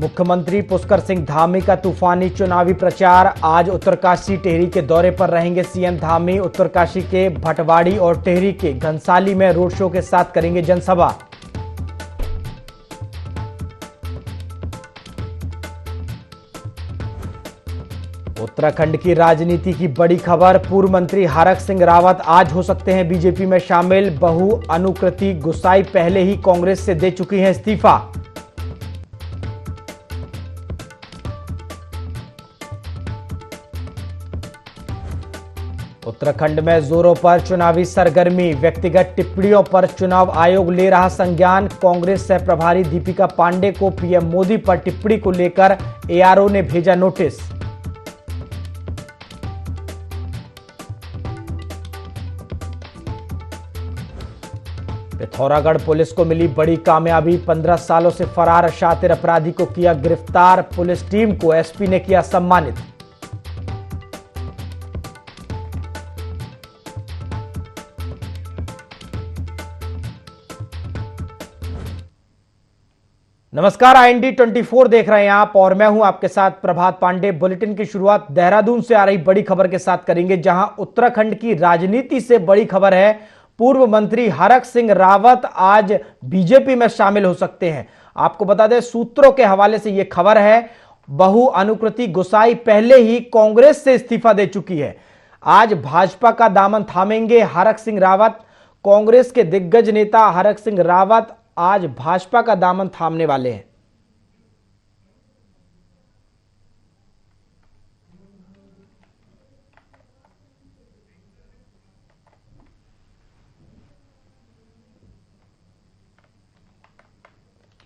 मुख्यमंत्री पुष्कर सिंह धामी का तूफानी चुनावी प्रचार। आज उत्तरकाशी टेहरी के दौरे पर रहेंगे सीएम धामी। उत्तरकाशी के भटवाड़ी और टेहरी के घनसाली में रोड शो के साथ करेंगे जनसभा। उत्तराखंड की राजनीति की बड़ी खबर। पूर्व मंत्री हरक सिंह रावत आज हो सकते हैं बीजेपी में शामिल। बहू अनुकृति गुसाई पहले ही कांग्रेस से दे चुकी हैं इस्तीफा। उत्तराखंड में जोरों पर चुनावी सरगर्मी। व्यक्तिगत टिप्पणियों पर चुनाव आयोग ले रहा संज्ञान। कांग्रेस सह प्रभारी दीपिका पांडे को पीएम मोदी पर टिप्पणी को लेकर एआरओ ने भेजा नोटिस। पिथौरागढ़ पुलिस को मिली बड़ी कामयाबी। 15 सालों से फरार शातिर अपराधी को किया गिरफ्तार। पुलिस टीम को एसपी ने किया सम्मानित। नमस्कार, IND 24 देख रहे हैं आप और मैं हूं आपके साथ प्रभात पांडे। बुलेटिन की शुरुआत देहरादून से आ रही बड़ी खबर के साथ करेंगे, जहां उत्तराखंड की राजनीति से बड़ी खबर है। पूर्व मंत्री हरक सिंह रावत आज बीजेपी में शामिल हो सकते हैं। आपको बता दें, सूत्रों के हवाले से यह खबर है। बहू अनुकृति गुसाई पहले ही कांग्रेस से इस्तीफा दे चुकी है। आज भाजपा का दामन थामेंगे हरक सिंह रावत। कांग्रेस के दिग्गज नेता हरक सिंह रावत आज भाजपा का दामन थामने वाले हैं।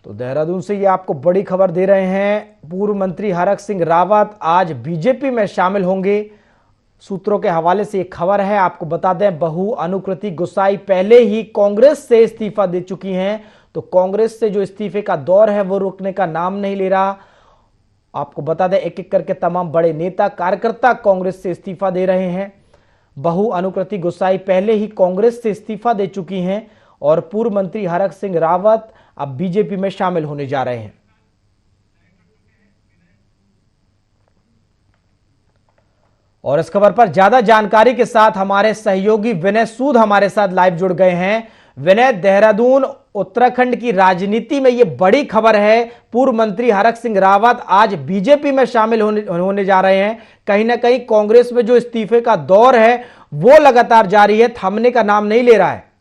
तो देहरादून से ये आपको बड़ी खबर दे रहे हैं। पूर्व मंत्री हरक सिंह रावत आज बीजेपी में शामिल होंगे। सूत्रों के हवाले से एक खबर है। आपको बता दें, बहू अनुकृति गुसाई पहले ही कांग्रेस से इस्तीफा दे चुकी हैं। तो कांग्रेस से जो इस्तीफे का दौर है वो रुकने का नाम नहीं ले रहा। आपको बता दें, एक एक करके तमाम बड़े नेता कार्यकर्ता कांग्रेस से इस्तीफा दे रहे हैं। बहू अनुकृति गुसाई पहले ही कांग्रेस से इस्तीफा दे चुकी हैं और पूर्व मंत्री हरक सिंह रावत अब बीजेपी में शामिल होने जा रहे हैं। और इस खबर पर ज्यादा जानकारी के साथ हमारे सहयोगी विनय सूद हमारे साथ लाइव जुड़ गए हैं। विनय, देहरादून उत्तराखंड की राजनीति में यह बड़ी खबर है। पूर्व मंत्री हरक सिंह रावत आज बीजेपी में शामिल होने जा रहे हैं। कहीं ना कहीं कांग्रेस में जो इस्तीफे का दौर है वो लगातार जारी है, थमने का नाम नहीं ले रहा है।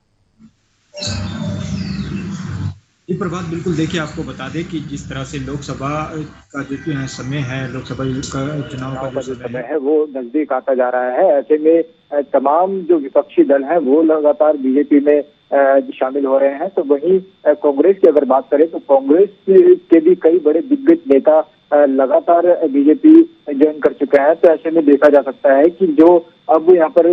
जी प्रभात, बिल्कुल। देखिए, आपको बता दें कि जिस तरह से लोकसभा का जो समय है, लोकसभा का चुनाव का जो समय है वो नजदीक आता जा रहा है। ऐसे में तमाम जो विपक्षी दल हैं वो लगातार बीजेपी में शामिल हो रहे हैं। तो वहीं कांग्रेस की अगर बात करें तो कांग्रेस के भी कई बड़े दिग्गज नेता लगातार बीजेपी ज्वाइन कर चुके हैं। तो ऐसे में देखा जा सकता है कि जो अब यहाँ पर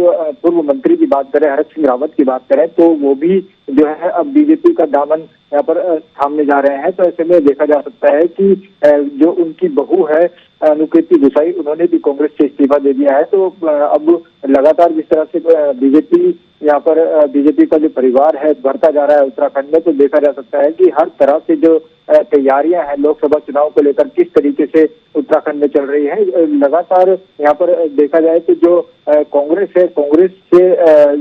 पूर्व मंत्री की बात करें, हरक सिंह रावत की बात करें, तो वो भी जो है अब बीजेपी का दामन यहाँ पर थामने जा रहे हैं। तो ऐसे में देखा जा सकता है कि जो उनकी बहू है अनुकृति गुसाई, उन्होंने भी कांग्रेस से इस्तीफा दे दिया है। तो अब लगातार जिस तरह से बीजेपी का जो परिवार है बढ़ता जा रहा है उत्तराखंड में, तो देखा जा सकता है कि हर तरह से जो तैयारियां हैं लोकसभा चुनाव को लेकर किस तरीके से उत्तराखंड में चल रही है। लगातार यहाँ पर देखा जाए तो जो कांग्रेस है, कांग्रेस से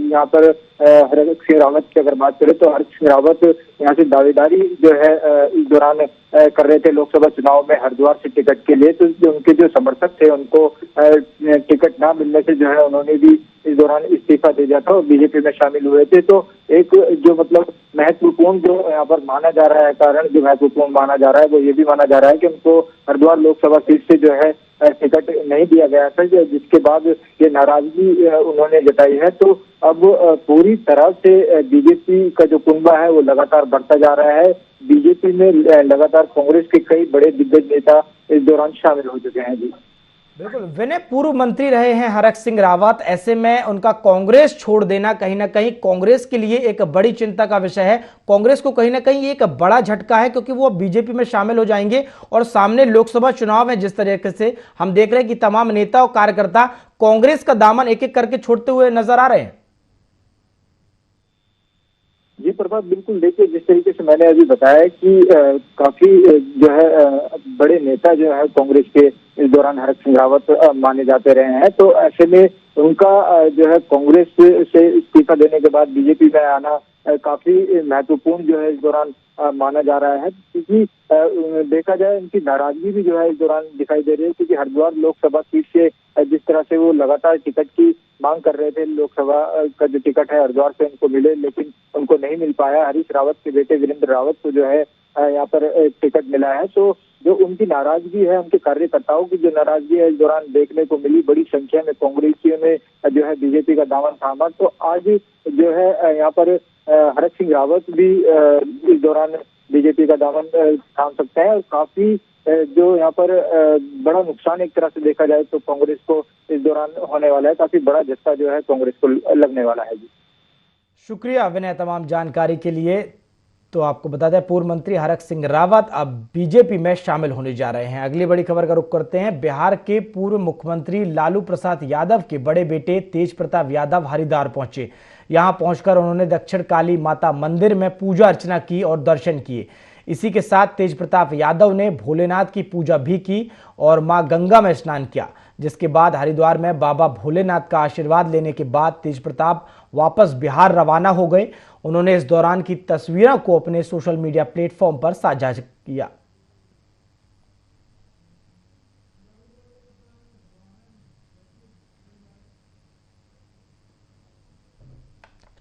यहाँ पर हरक सिंह रावत की अगर बात करें तो हरक सिंह रावत यहाँ से दावेदारी जो है इस दौरान कर रहे थे लोकसभा चुनाव में हरिद्वार से टिकट के लिए। तो उनके जो समर्थक थे उनको टिकट ना मिलने से जो है उन्होंने भी इस दौरान इस्तीफा दे दिया था और बीजेपी में शामिल हुए थे। तो एक जो मतलब महत्वपूर्ण जो यहाँ पर माना जा रहा है, कारण जो महत्वपूर्ण माना जा रहा है वो ये भी माना जा रहा है कि उनको हरिद्वार लोकसभा सीट से जो है टिकट नहीं दिया गया था, जिसके बाद ये नाराजगी उन्होंने जताई है। तो अब पूरी तरह से बीजेपी का जो कुनबा है वो लगातार बढ़ता जा रहा है। बीजेपी में लगातार कांग्रेस के कई बड़े दिग्गज नेता इस दौरान शामिल हो चुके हैं। जी बिल्कुल विनय, पूर्व मंत्री रहे हैं हरक सिंह रावत। ऐसे में उनका कांग्रेस छोड़ देना कहीं ना कहीं कांग्रेस के लिए एक बड़ी चिंता का विषय है। कांग्रेस को कहीं ना कहीं एक बड़ा झटका है, क्योंकि वो बीजेपी में शामिल हो जाएंगे और सामने लोकसभा चुनाव है। जिस तरीके से हम देख रहे हैं कि तमाम नेता और कार्यकर्ता कांग्रेस का दामन एक एक करके छोड़ते हुए नजर आ रहे हैं। जी प्रभात, बिल्कुल देखिए, जिस तरीके से मैंने अभी बताया कि काफी जो है बड़े नेता जो है कांग्रेस के इस दौरान हरक सिंह रावत माने जाते रहे हैं, तो ऐसे में उनका जो है कांग्रेस से इस्तीफा देने के बाद बीजेपी में आना काफी महत्वपूर्ण जो है इस दौरान माना जा रहा है, क्योंकि देखा जाए उनकी नाराजगी भी जो है इस दौरान दिखाई दे रही है, क्योंकि हरिद्वार लोकसभा सीट से जिस तरह से वो लगातार टिकट की मांग कर रहे थे, लोकसभा का जो टिकट है हरिद्वार से उनको मिले, लेकिन उनको नहीं मिल पाया। हरीश रावत के बेटे वीरेंद्र रावत को जो है यहाँ पर टिकट मिला है, तो जो उनकी नाराजगी है, उनके कार्यकर्ताओं की जो नाराजगी है इस दौरान देखने को मिली। बड़ी संख्या में कांग्रेसियों ने जो है बीजेपी का दामन थामा, तो आज जो है यहाँ पर हरक सिंह रावत भी इस दौरान बीजेपी का दामन थाम सकते हैं, और काफी जो यहाँ पर बड़ा नुकसान एक तरह से देखा जाए तो कांग्रेस को इस दौरान होने वाला है। काफी बड़ा झटका जो है कांग्रेस को लगने वाला है। जी शुक्रिया विनय तमाम जानकारी के लिए। तो आपको बता दें, पूर्व मंत्री हरक सिंह रावत अब बीजेपी में शामिल होने जा रहे हैं। अगली बड़ी खबर का रुख करते हैं। बिहार के पूर्व मुख्यमंत्री लालू प्रसाद यादव के बड़े बेटे तेज प्रताप यादव हरिद्वार पहुंचे। यहां पहुंचकर उन्होंने दक्षिण काली माता मंदिर में पूजा अर्चना की और दर्शन किए। इसी के साथ तेज प्रताप यादव ने भोलेनाथ की पूजा भी की और मां गंगा में स्नान किया, जिसके बाद हरिद्वार में बाबा भोलेनाथ का आशीर्वाद लेने के बाद तेज प्रताप वापस बिहार रवाना हो गए। उन्होंने इस दौरान की तस्वीरों को अपने सोशल मीडिया प्लेटफॉर्म पर साझा किया।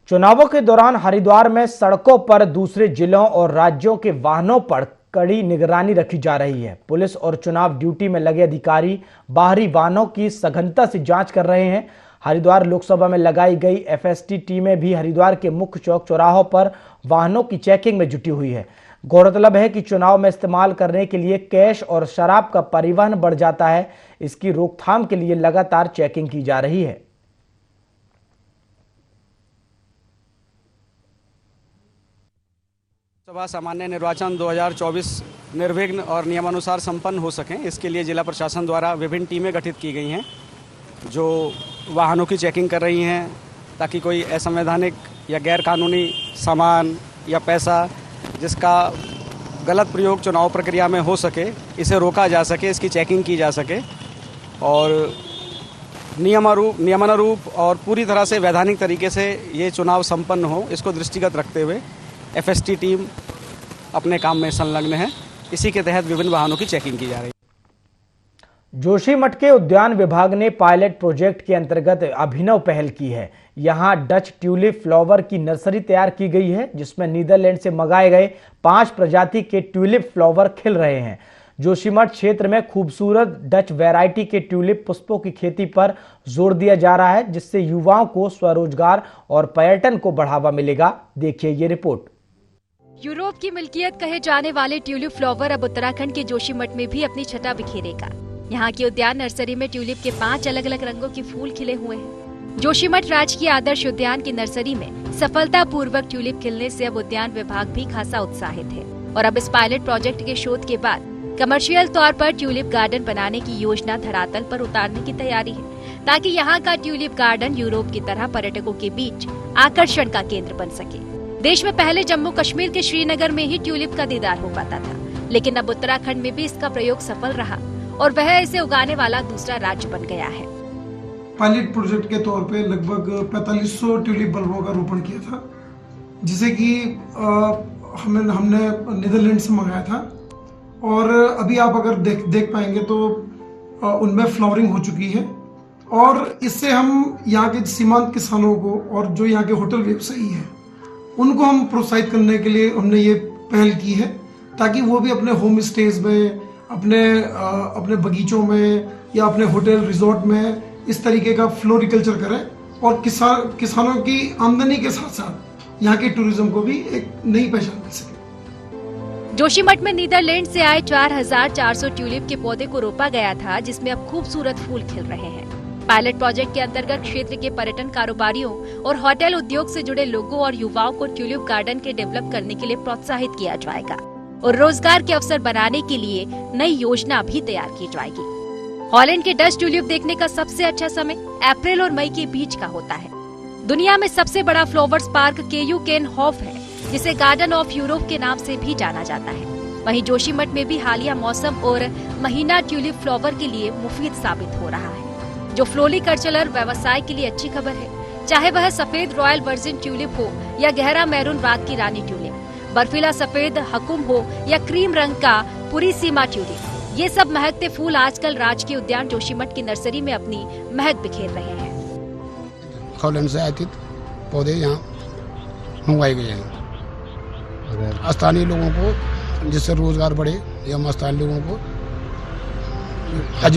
चुनावों के दौरान हरिद्वार में सड़कों पर दूसरे जिलों और राज्यों के वाहनों पर कड़ी निगरानी रखी जा रही है। पुलिस और चुनाव ड्यूटी में लगे अधिकारी बाहरी वाहनों की सघनता से जांच कर रहे हैं। हरिद्वार लोकसभा में लगाई गई एफएसटी टीमें भी हरिद्वार के मुख्य चौक चौराहों पर वाहनों की चेकिंग में जुटी हुई है। गौरतलब है कि चुनाव में इस्तेमाल करने के लिए कैश और शराब का परिवहन बढ़ जाता है। इसकी रोकथाम के लिए लगातार चेकिंग की जा रही है। लोकसभा सामान्य निर्वाचन 2024 निर्विघ्न और नियमानुसार संपन्न हो सकें, इसके लिए जिला प्रशासन द्वारा विभिन्न टीमें गठित की गई हैं जो वाहनों की चेकिंग कर रही हैं, ताकि कोई असंवैधानिक या गैर कानूनी सामान या पैसा जिसका गलत प्रयोग चुनाव प्रक्रिया में हो सके, इसे रोका जा सके, इसकी चेकिंग की जा सके और नियमानुरूप और पूरी तरह से वैधानिक तरीके से ये चुनाव संपन्न हो, इसको दृष्टिगत रखते हुए एफएसटी टीम अपने काम में संलग्न है। इसी के तहत विभिन्न वाहनों की चेकिंग की जा रही है। जोशीमठ के उद्यान विभाग ने पायलट प्रोजेक्ट के अंतर्गत अभिनव पहल की है। यहां डच ट्यूलिप फ्लावर की नर्सरी तैयार की गई है, जिसमें नीदरलैंड से मंगाए गए 5 प्रजाति के ट्यूलिप फ्लावर खिल रहे हैं। जोशीमठ क्षेत्र में खूबसूरत डच वैरायटी के ट्यूलिप पुष्पों की खेती पर जोर दिया जा रहा है, जिससे युवाओं को स्वरोजगार और पर्यटन को बढ़ावा मिलेगा। देखिए ये रिपोर्ट। यूरोप की मिल्कियत कहे जाने वाले ट्यूलिप फ्लावर अब उत्तराखंड के जोशीमठ में भी अपनी छटा बिखेरेगा। यहाँ की उद्यान नर्सरी में ट्यूलिप के 5 अलग अलग रंगों के फूल खिले हुए हैं। जोशीमठ राजकीय आदर्श उद्यान की नर्सरी में सफलतापूर्वक ट्यूलिप खिलने से अब उद्यान विभाग भी खासा उत्साहित है और अब इस पायलट प्रोजेक्ट के शोध के बाद कमर्शियल तौर पर ट्यूलिप गार्डन बनाने की योजना धरातल पर उतारने की तैयारी है, ताकि यहाँ का ट्यूलिप गार्डन यूरोप की तरह पर्यटकों के बीच आकर्षण का केंद्र बन सके। देश में पहले जम्मू कश्मीर के श्रीनगर में ही ट्यूलिप का दीदार हो पाता था, लेकिन अब उत्तराखंड में भी इसका प्रयोग सफल रहा और वह इसे उगाने वाला दूसरा राज्य बन गया है। पायलट प्रोजेक्ट के तौर पे लगभग 4500 ट्यूलिप बल्बों का रोपण किया था, जिसे कि हमने नीदरलैंड से मंगाया था और अभी आप अगर देख पाएंगे तो उनमें फ्लावरिंग हो चुकी है और इससे हम यहाँ के सीमांत किसानों को और जो यहाँ के होटल व्यवसायी हैं उनको हम प्रोत्साहित करने के लिए हमने ये पहल की है, ताकि वो भी अपने होम स्टेज में, अपने बगीचों में या अपने होटल रिजॉर्ट में इस तरीके का फ्लोरिकल्चर करें और किसानों की आमदनी के साथ साथ यहाँ के टूरिज्म को भी एक नई पहचान मिल सके। जोशीमठ में नीदरलैंड से आए 4400 ट्यूलिप के पौधे को रोपा गया था, जिसमें अब खूबसूरत फूल खिल रहे हैं। पायलट प्रोजेक्ट के अंतर्गत क्षेत्र के पर्यटन कारोबारियों और होटल उद्योग से जुड़े लोगों और युवाओं को ट्यूलिप गार्डन के डेवलप करने के लिए प्रोत्साहित किया जाएगा और रोजगार के अवसर बनाने के लिए नई योजना भी तैयार की जाएगी। हॉलैंड के डच ट्यूलिप देखने का सबसे अच्छा समय अप्रैल और मई के बीच का होता है। दुनिया में सबसे बड़ा फ्लावर्स पार्क केयू केन हॉफ है, जिसे गार्डन ऑफ यूरोप के नाम से भी जाना जाता है। वहीं जोशीमठ में भी हालिया मौसम और महीना ट्यूलिप फ्लावर के लिए मुफीद साबित हो रहा है, जो फ्लोरिकल्चरल व्यवसाय के लिए अच्छी खबर है। चाहे वह सफेद रॉयल वर्जिन ट्यूलिप हो या गहरा मैरून रात की रानी ट्यूलिप, बर्फीला सफेद हकुम हो या क्रीम रंग का पुरीसीमा ट्यूलिप, ये सब महकते फूल आजकल राजकीय उद्यान जोशीमठ की नर्सरी में अपनी महक बिखेर रहे हैं। हॉलैंड से आयातित पौधे यहाँ मंगवाए गए हैं। स्थानीय लोगों को जिससे रोजगार बढ़े या स्थानीय लोगों को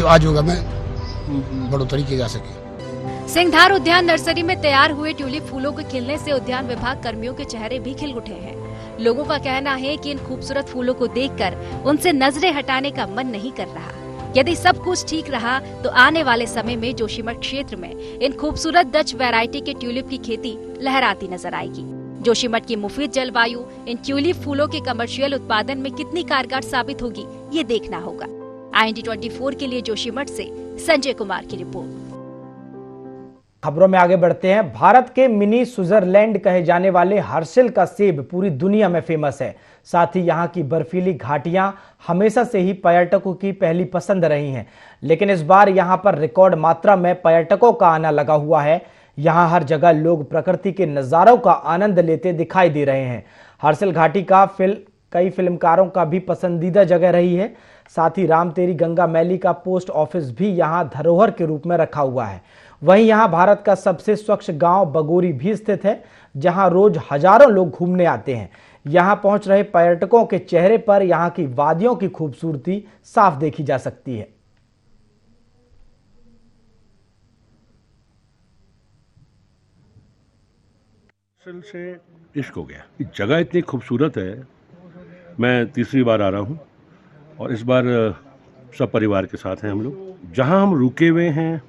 आजीविका में बढ़ोतरी की जा सके। सिंघधार उद्यान नर्सरी में तैयार हुए ट्यूलिप फूलों के खिलने से उद्यान विभाग कर्मियों के चेहरे भी खिल उठे हैं। लोगों का कहना है कि इन खूबसूरत फूलों को देखकर उनसे नजरें हटाने का मन नहीं कर रहा। यदि सब कुछ ठीक रहा तो आने वाले समय में जोशीमठ क्षेत्र में इन खूबसूरत डच वैरायटी के ट्यूलिप की खेती लहराती नजर आएगी। जोशीमठ की मुफीद जलवायु इन ट्यूलिप फूलों के कमर्शियल उत्पादन में कितनी कारगर साबित होगी, ये देखना होगा। IND24 के लिए जोशीमठ से संजय कुमार की रिपोर्ट। खबरों में आगे बढ़ते हैं। भारत के मिनी स्विट्जरलैंड कहे जाने वाले हर्षिल का सेब पूरी दुनिया में फेमस है। साथ ही यहाँ की बर्फीली घाटियां हमेशा से ही पर्यटकों की पहली पसंद रही हैं, लेकिन इस बार यहाँ पर रिकॉर्ड मात्रा में पर्यटकों का आना लगा हुआ है। यहाँ हर जगह लोग प्रकृति के नज़ारों का आनंद लेते दिखाई दे रहे हैं। हर्षिल घाटी का कई फिल्मकारों का भी पसंदीदा जगह रही है। साथ ही राम तेरी गंगा मैली का पोस्ट ऑफिस भी यहाँ धरोहर के रूप में रखा हुआ है। वहीं यहाँ भारत का सबसे स्वच्छ गांव बगोरी भी स्थित है, जहां रोज हजारों लोग घूमने आते हैं। यहाँ पहुंच रहे पर्यटकों के चेहरे पर यहाँ की वादियों की खूबसूरती साफ देखी जा सकती है। से इश्क हो गया। जगह इतनी खूबसूरत है। मैं तीसरी बार आ रहा हूँ और इस बार सब परिवार के साथ हैं हम लोग। जहाँ हम रुके हुए हैं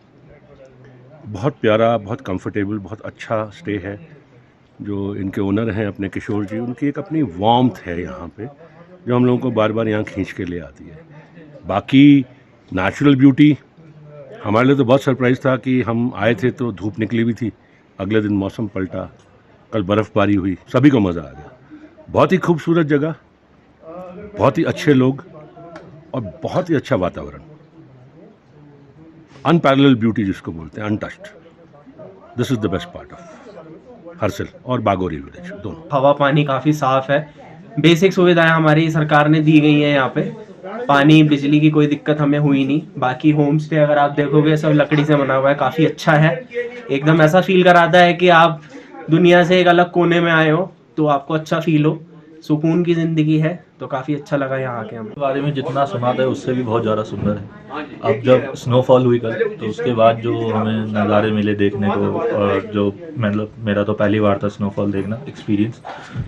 बहुत प्यारा, बहुत कंफर्टेबल, बहुत अच्छा स्टे है। जो इनके ओनर हैं अपने किशोर जी, उनकी एक अपनी वार्मथ है यहाँ पे, जो हम लोगों को बार बार यहाँ खींच के ले आती है। बाकी नेचुरल ब्यूटी हमारे लिए तो बहुत सरप्राइज़ था कि हम आए थे तो धूप निकली हुई थी, अगले दिन मौसम पलटा, कल बर्फ़बारी हुई, सभी को मज़ा आ गया। बहुत ही खूबसूरत जगह, बहुत ही अच्छे लोग और बहुत ही अच्छा वातावरण। अनपैरेलल ब्यूटी जिसको बोलते हैं, untouched. This is the best part of Harshil और बागोरी विलेज दोनों। हवा पानी काफ़ी साफ है। बेसिक सुविधाएं हमारी सरकार ने दी गई हैं। यहाँ पे पानी बिजली की कोई दिक्कत हमें हुई नहीं। बाकी होम स्टे अगर आप देखोगे सब लकड़ी से बना हुआ है, काफ़ी अच्छा है। एकदम ऐसा फील कराता है कि आप दुनिया से एक अलग कोने में आए हो, तो आपको अच्छा फील हो। सुकून की ज़िंदगी है, तो काफ़ी अच्छा लगा यहाँ आके। हमें बारे में जितना सुना था उससे भी बहुत ज़्यादा सुंदर है। अब जब स्नोफॉल हुई कल, तो उसके बाद जो हमें नज़ारे मिले देखने को, और जो मतलब मेरा तो पहली बार था स्नोफॉल देखना एक्सपीरियंस,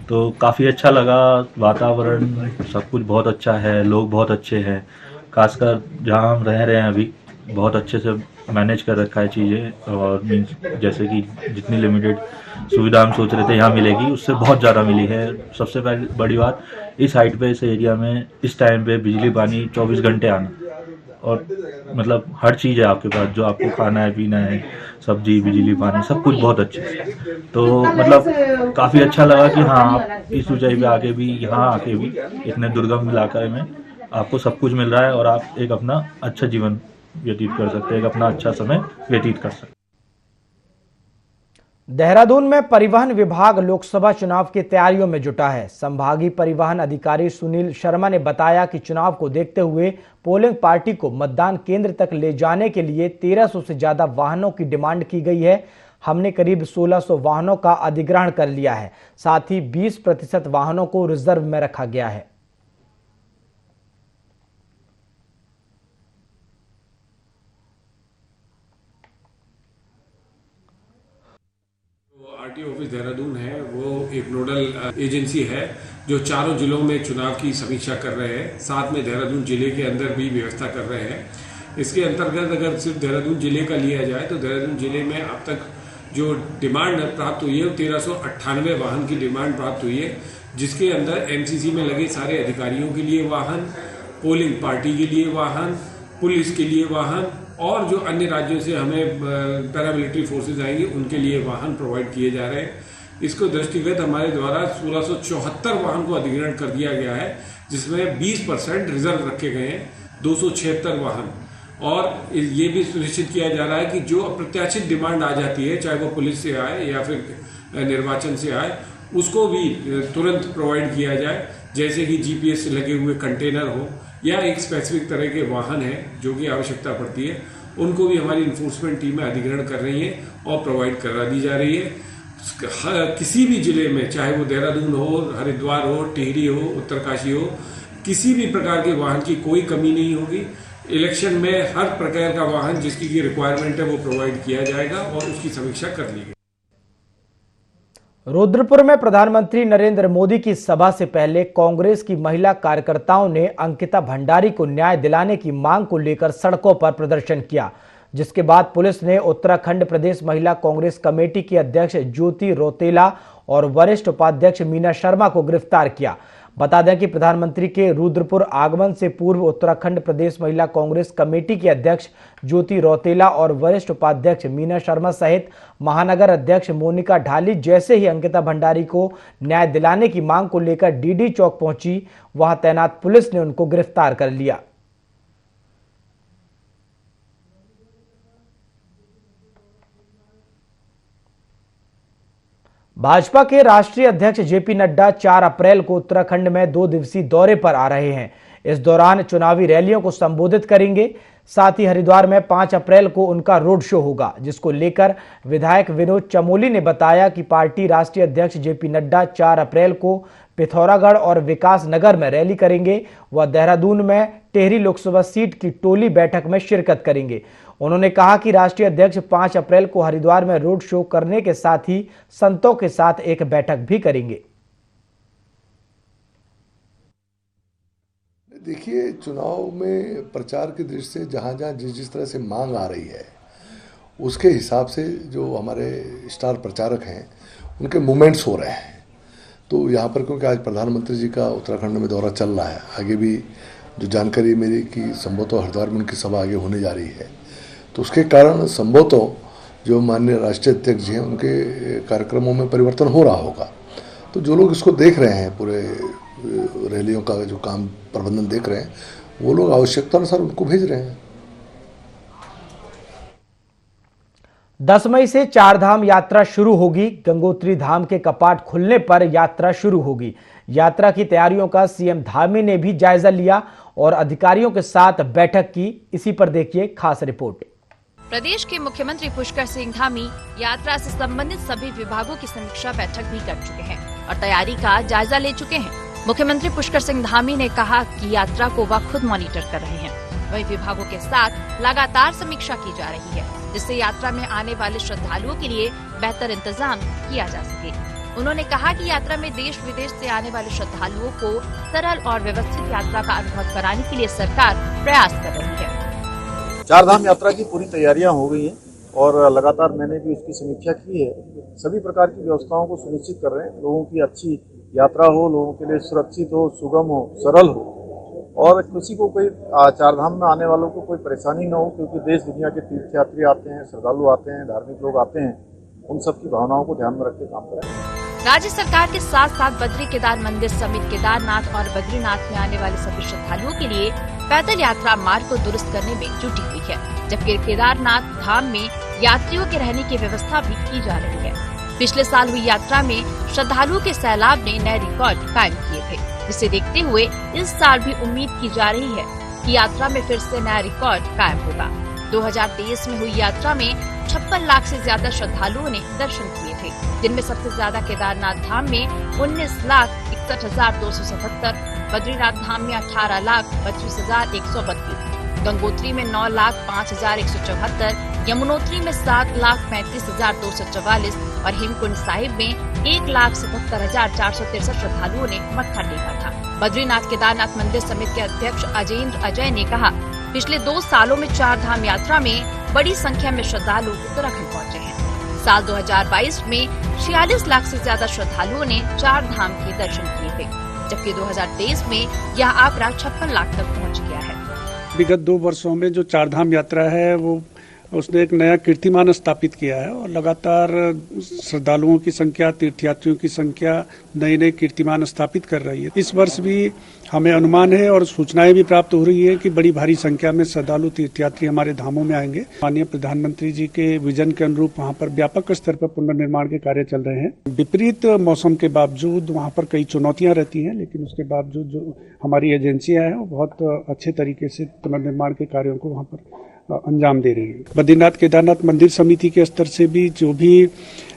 तो काफ़ी अच्छा लगा। वातावरण सब कुछ बहुत अच्छा है, लोग बहुत अच्छे हैं। खासकर जहाँ हम रह रहे हैं अभी बहुत अच्छे से मैनेज कर रखा है चीज़ें, और मीन्स जैसे कि जितनी लिमिटेड सुविधा हम सोच रहे थे यहाँ मिलेगी, उससे बहुत ज़्यादा मिली है। सबसे पहली बड़ी बात, इस हाइट पे, इस एरिया में, इस टाइम पे बिजली पानी 24 घंटे आना, और मतलब हर चीज़ है आपके पास, जो आपको खाना है पीना है, सब्जी बिजली पानी सब कुछ बहुत अच्छे से। तो मतलब काफ़ी अच्छा लगा कि हाँ, आप इस ऊंचाई पे आके भी, यहाँ आके भी इतने दुर्गम इलाके में आपको सब कुछ मिल रहा है, और आप एक अपना अच्छा जीवन व्यतीत कर सकते हैं, एक अपना अच्छा समय व्यतीत कर सकते हैं। देहरादून में परिवहन विभाग लोकसभा चुनाव की तैयारियों में जुटा है। संभागीय परिवहन अधिकारी सुनील शर्मा ने बताया कि चुनाव को देखते हुए पोलिंग पार्टी को मतदान केंद्र तक ले जाने के लिए 1300 से ज्यादा वाहनों की डिमांड की गई है। हमने करीब 1600 वाहनों का अधिग्रहण कर लिया है। साथ ही 20% वाहनों को रिजर्व में रखा गया है। आरटीओ ऑफिस देहरादून है, वो एक नोडल एजेंसी है जो चारों जिलों में चुनाव की समीक्षा कर रहे हैं। साथ में देहरादून जिले के अंदर भी व्यवस्था कर रहे हैं। इसके अंतर्गत अगर सिर्फ देहरादून जिले का लिया जाए तो देहरादून जिले में अब तक जो डिमांड प्राप्त हुई है 1398 वाहन की डिमांड प्राप्त हुई है, जिसके अंदर एमसीसी में लगे सारे अधिकारियों के लिए वाहन, पोलिंग पार्टी के लिए वाहन, पुलिस के लिए वाहन, और जो अन्य राज्यों से हमें पैरामिलिट्री फोर्सेज आएंगी उनके लिए वाहन प्रोवाइड किए जा रहे हैं। इसको दृष्टिगत हमारे द्वारा 1674 वाहन को अधिग्रहण कर दिया गया है, जिसमें 20% रिजर्व रखे गए हैं, 276 वाहन। और ये भी सुनिश्चित किया जा रहा है कि जो अप्रत्याशित डिमांड आ जाती है, चाहे वो पुलिस से आए या फिर निर्वाचन से आए, उसको भी तुरंत प्रोवाइड किया जाए। जैसे कि जीपीएस लगे हुए कंटेनर हो या एक स्पेसिफिक तरह के वाहन हैं जो कि आवश्यकता पड़ती है, उनको भी हमारी इन्फोर्समेंट टीमें अधिग्रहण कर रही हैं और प्रोवाइड करा दी जा रही है। किसी भी जिले में, चाहे वो देहरादून हो, हरिद्वार हो, टिहरी हो, उत्तरकाशी हो, किसी भी प्रकार के वाहन की कोई कमी नहीं होगी। इलेक्शन में हर प्रकार का वाहन जिसकी रिक्वायरमेंट है वो प्रोवाइड किया जाएगा और उसकी समीक्षा कर ली गई। रुद्रपुर में प्रधानमंत्री नरेंद्र मोदी की सभा से पहले कांग्रेस की महिला कार्यकर्ताओं ने अंकिता भंडारी को न्याय दिलाने की मांग को लेकर सड़कों पर प्रदर्शन किया, जिसके बाद पुलिस ने उत्तराखंड प्रदेश महिला कांग्रेस कमेटी की अध्यक्ष ज्योति रौतेला और वरिष्ठ उपाध्यक्ष मीना शर्मा को गिरफ्तार किया। बता दें कि प्रधानमंत्री के रुद्रपुर आगमन से पूर्व उत्तराखंड प्रदेश महिला कांग्रेस कमेटी की अध्यक्ष ज्योति रौतेला और वरिष्ठ उपाध्यक्ष मीना शर्मा सहित महानगर अध्यक्ष मोनिका ढाली जैसे ही अंकिता भंडारी को न्याय दिलाने की मांग को लेकर डीडी चौक पहुंची, वहां तैनात पुलिस ने उनको गिरफ्तार कर लिया। भाजपा के राष्ट्रीय अध्यक्ष जेपी नड्डा 4 अप्रैल को उत्तराखंड में 2 दिवसीय दौरे पर आ रहे हैं। इस दौरान चुनावी रैलियों को संबोधित करेंगे। साथ ही हरिद्वार में 5 अप्रैल को उनका रोड शो होगा, जिसको लेकर विधायक विनोद चमोली ने बताया कि पार्टी राष्ट्रीय अध्यक्ष जेपी नड्डा 4 अप्रैल को पिथौरागढ़ और विकास नगर में रैली करेंगे। वह देहरादून में टेहरी लोकसभा सीट की टोली बैठक में शिरकत करेंगे। उन्होंने कहा कि राष्ट्रीय अध्यक्ष 5 अप्रैल को हरिद्वार में रोड शो करने के साथ ही संतों के साथ एक बैठक भी करेंगे। देखिए, चुनाव में प्रचार की दृष्टि से जहाँ जहाँ जिस तरह से मांग आ रही है, उसके हिसाब से जो हमारे स्टार प्रचारक हैं उनके मूवमेंट्स हो रहे हैं। तो यहाँ पर क्योंकि आज प्रधानमंत्री जी का उत्तराखंड में दौरा चल रहा है, आगे भी जो जानकारी मेरी कि संभवतः हरिद्वार में उनकी सभा आगे होने जा रही है, तो उसके कारण संभवतः जो माननीय राष्ट्रीय अध्यक्ष जी हैं उनके कार्यक्रमों में परिवर्तन हो रहा होगा। तो जो लोग इसको देख रहे हैं, पूरे रैलियों का जो काम प्रबंधन देख रहे हैं, वो लोग आवश्यकता अनुसार उनको भेज रहे हैं। 10 मई से 4 धाम यात्रा शुरू होगी। गंगोत्री धाम के कपाट खुलने पर यात्रा शुरू होगी। यात्रा की तैयारियों का सीएम धामी ने भी जायजा लिया और अधिकारियों के साथ बैठक की। इसी पर देखिए खास रिपोर्ट। प्रदेश के मुख्यमंत्री पुष्कर सिंह धामी यात्रा से संबंधित सभी विभागों की समीक्षा बैठक भी कर चुके हैं और तैयारी का जायजा ले चुके हैं। मुख्यमंत्री पुष्कर सिंह धामी ने कहा कि यात्रा को वह खुद मॉनिटर कर रहे हैं, वही विभागों के साथ लगातार समीक्षा की जा रही है, जिससे यात्रा में आने वाले श्रद्धालुओं के लिए बेहतर इंतजाम किया जा सके। उन्होंने कहा कि यात्रा में देश विदेश से आने वाले श्रद्धालुओं को सरल और व्यवस्थित यात्रा का अनुभव कराने के लिए सरकार प्रयास कर रही है। 4 धाम यात्रा की पूरी तैयारियां हो गई हैं और लगातार मैंने भी उसकी समीक्षा की है। सभी प्रकार की व्यवस्थाओं को सुनिश्चित कर रहे हैं, लोगों की अच्छी यात्रा हो, लोगों के लिए सुरक्षित हो, सुगम हो, सरल हो और किसी को कोई 4 धाम में आने वालों को कोई परेशानी न हो, क्योंकि देश दुनिया के तीर्थयात्री आते हैं, श्रद्धालु आते हैं, धार्मिक लोग आते हैं, उन सब की भावनाओं को ध्यान में रख के काम करें। राज्य सरकार के साथ साथ बद्री केदार मंदिर समेत केदारनाथ और बद्रीनाथ में आने वाले सभी श्रद्धालुओं के लिए पैदल यात्रा मार्ग को दुरुस्त करने में जुटी हुई है, जबकि केदारनाथ धाम में यात्रियों के रहने की व्यवस्था भी की जा रही है। पिछले साल हुई यात्रा में श्रद्धालुओं के सैलाब ने नए रिकॉर्ड कायम किए थे, जिसे देखते हुए इस साल भी उम्मीद की जा रही है कि यात्रा में फिर से नया रिकॉर्ड कायम होगा। 2023 में हुई यात्रा में 56 लाख से ज्यादा श्रद्धालुओं ने दर्शन किए थे, जिनमें सबसे ज्यादा केदारनाथ धाम में 19,61,277, बद्रीनाथ धाम में 18,32,132, गंगोत्री में 9,05,174, यमुनोत्री में 7,35,244 और हेमकुंड साहिब में 1,77,463 श्रद्धालुओं ने मत्था टेका था। बद्रीनाथ केदारनाथ मंदिर समिति के अध्यक्ष अजेंद्र अजय ने कहा, पिछले 2 सालों में 4 धाम यात्रा में बड़ी संख्या में श्रद्धालु उत्तराखंड पहुंचे हैं। साल 2022 में 46 लाख से ज्यादा श्रद्धालुओं ने 4 धाम के दर्शन किए थे, जबकि 2023 में यह आंकड़ा 56 लाख तक पहुंच गया है। विगत 2 वर्षों में जो 4 धाम यात्रा है वो उसने एक नया कीर्तिमान स्थापित किया है और लगातार श्रद्धालुओं की संख्या, तीर्थयात्रियों की संख्या नए नए कीर्तिमान स्थापित कर रही है। इस वर्ष भी हमें अनुमान है और सूचनाएं भी प्राप्त हो रही है कि बड़ी भारी संख्या में श्रद्धालु तीर्थयात्री हमारे धामों में आएंगे। माननीय प्रधानमंत्री जी के विजन के अनुरूप वहां पर व्यापक स्तर पर पुनर्निर्माण के कार्य चल रहे हैं। विपरीत मौसम के बावजूद वहां पर कई चुनौतियां रहती हैं, लेकिन उसके बावजूद जो हमारी एजेंसियां हैं वो बहुत अच्छे तरीके से पुनर्निर्माण के कार्यों को वहां पर अंजाम दे रही है। बद्रीनाथ केदारनाथ मंदिर समिति के स्तर से भी जो भी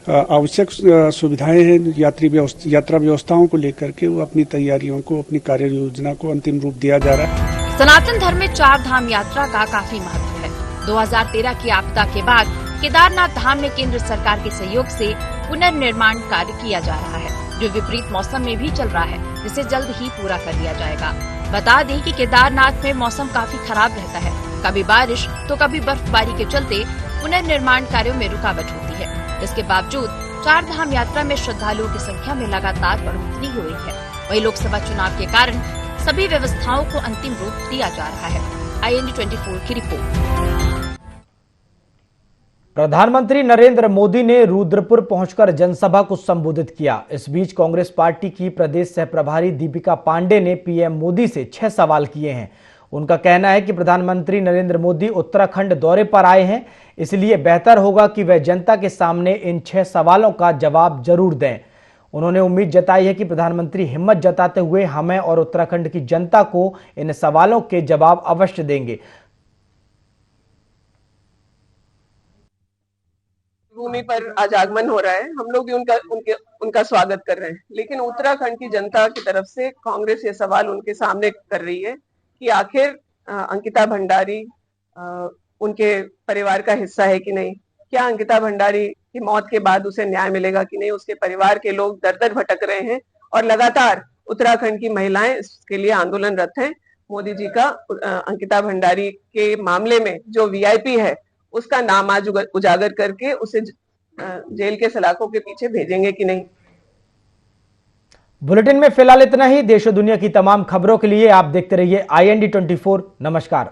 आवश्यक सुविधाएं हैं यात्रा व्यवस्थाओं को लेकर के वो अपनी तैयारियों को, अपनी कार्य योजना को अंतिम रूप दिया जा रहा है। सनातन धर्म में 4 धाम यात्रा का काफी महत्व है। 2013 की आपदा के बाद केदारनाथ धाम में केंद्र सरकार के सहयोग से पुनर्निर्माण कार्य किया जा रहा है, जो विपरीत मौसम में भी चल रहा है, जिसे जल्द ही पूरा कर लिया जाएगा। बता दें कि केदारनाथ में मौसम काफी खराब रहता है, कभी बारिश तो कभी बर्फबारी के चलते पुनर्निर्माण कार्यों में रुकावट होती है। इसके बावजूद 4 धाम यात्रा में श्रद्धालुओं की संख्या में लगातार बढ़ोतरी हो रही है। वहीं लोकसभा चुनाव के कारण सभी व्यवस्थाओं को अंतिम रूप दिया जा रहा है। IND 24 की रिपोर्ट। प्रधानमंत्री नरेंद्र मोदी ने रुद्रपुर पहुंचकर जनसभा को संबोधित किया। इस बीच कांग्रेस पार्टी की प्रदेश सह प्रभारी दीपिका पांडे ने पीएम मोदी से 6 सवाल किए हैं। उनका कहना है कि प्रधानमंत्री नरेंद्र मोदी उत्तराखंड दौरे पर आए हैं, इसलिए बेहतर होगा कि वह जनता के सामने इन 6 सवालों का जवाब जरूर दें। उन्होंने उम्मीद जताई है कि प्रधानमंत्री हिम्मत जताते हुए हमें और उत्तराखंड की जनता को इन सवालों के जवाब अवश्य देंगे। भूमि पर आज आगमन हो रहा है, हम लोग भी उनका स्वागत कर रहे हैं, लेकिन उत्तराखंड की जनता की तरफ से कांग्रेस ये सवाल उनके सामने कर रही है कि आखिर अंकिता भंडारी उनके परिवार का हिस्सा है कि नहीं, क्या अंकिता भंडारी की मौत के बाद उसे न्याय मिलेगा कि नहीं। उसके परिवार के लोग दर दर भटक रहे हैं और लगातार उत्तराखंड की महिलाएं इसके लिए आंदोलनरत हैं। मोदी जी का अंकिता भंडारी के मामले में जो VIP है उसका नाम आज उजागर करके उसे जेल के सलाखों के पीछे भेजेंगे कि नहीं। बुलेटिन में फिलहाल इतना ही। देश और दुनिया की तमाम खबरों के लिए आप देखते रहिए IND 24। नमस्कार।